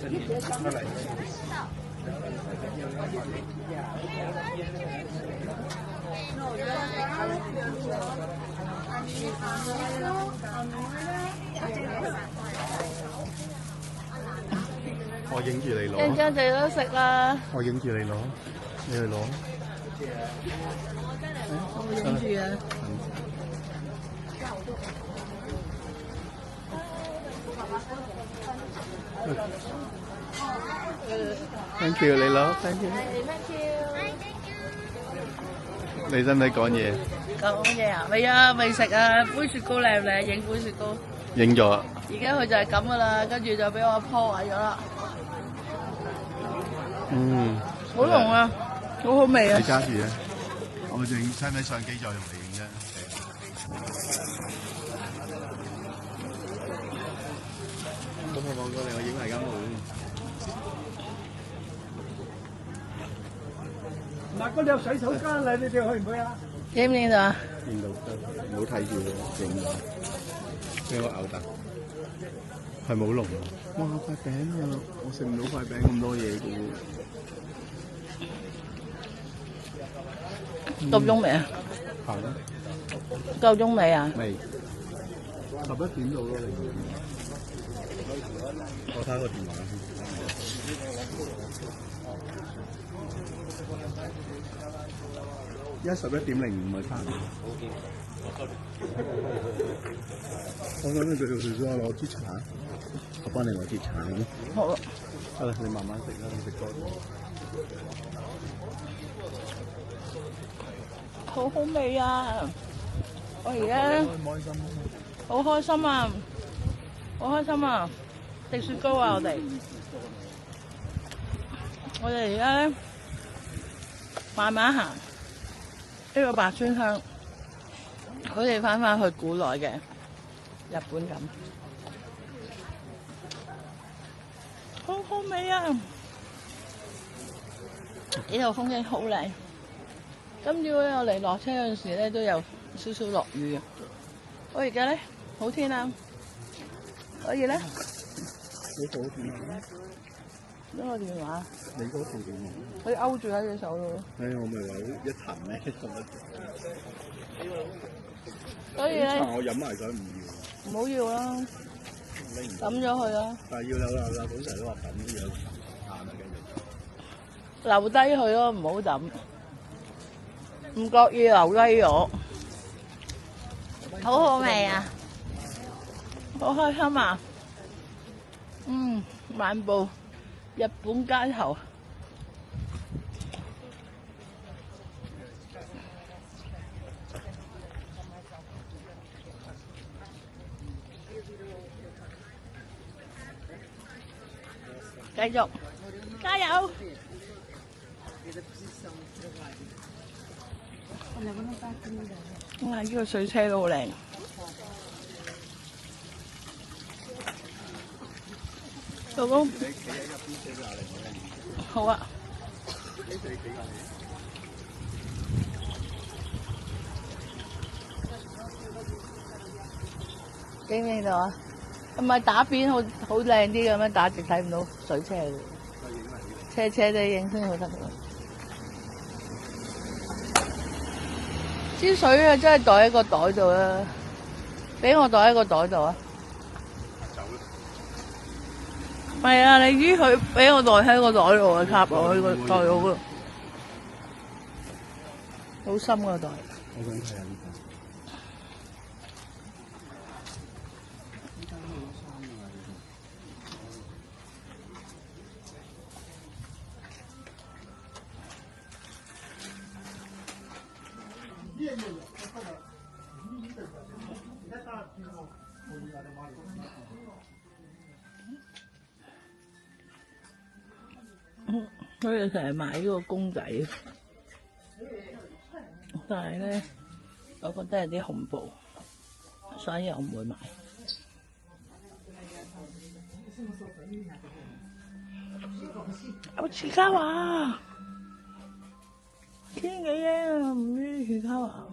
我影住你攞。陣間就有得食啦。我影住你攞，你去攞。我影住啊。Thank you， 你攞 ，Thank you。你使唔使講嘢？講嘢啊？未啊，未食啊。杯雪糕靚唔靚？影杯雪糕。影咗。而家佢就係咁噶啦，跟住就俾我破壞咗啦。嗯。好濃啊，好好味啊！你揸住啊！我影，使唔使相機再用嚟影啫？咁我望過嚟，我影埋間冇。嗱，嗰度有洗手間啦，你哋去唔去啊？影唔影到啊？見到得，唔好睇住佢，影咗。俾我嘔得。係冇龍啊！哇，塊餅啊！我食唔到塊餅咁多嘢嘅喎。夠鐘未啊？行啦。夠鐘未啊？未。11點到咯，你。我睇個電話先。而家11:05咪差唔多。我諗你佢叫我攞支茶，我幫你攞支茶。好啊。得啦，你慢慢食啦，你食多啲。好好味啊！我而家好開心啊！好開心啊！食雪糕啊！我哋而家咧慢慢行呢個白川鄉，好似翻去古代嘅日本咁，好好味啊！呢度風景好靚。今朝咧我嚟落車嗰陣時咧都有少少落雨嘅，我而家咧好天啊，所以咧你部電話？呢個電話？你嗰部電話？佢勾住喺隻手度。我咪話一層咩？所以咧，我飲埋佢唔要。唔好要啦，抌咗佢啦。但係要有啦，本成日都話抌啲嘢，閒啊繼續。留低佢咯，唔好抌。唔覺意留低咗，好好味啊！好開心啊！漫步日本街頭，繼續加油！哇！呢個水車都好靚。老公，好啊。影唔影到啊？唔係打邊好靚啲嘅咩？打直睇唔到水車嘅，車都影先好得。支水啊，真係袋喺個袋度啊！俾我袋喺個袋度啊！係啊，你知佢俾我袋喺個袋度啊，插落去個袋度嗰度，好深個袋。我想睇下呢佢哋成日買呢個公仔，但係咧，我覺得有啲恐怖，所以我唔會買。有刺卡華，千幾嘢啊！唔知刺卡華，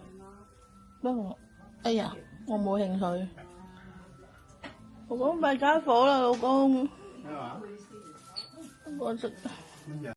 不過哎呀，我冇興趣。老公弊家伙啦，老公。咩話？我食。乜嘢？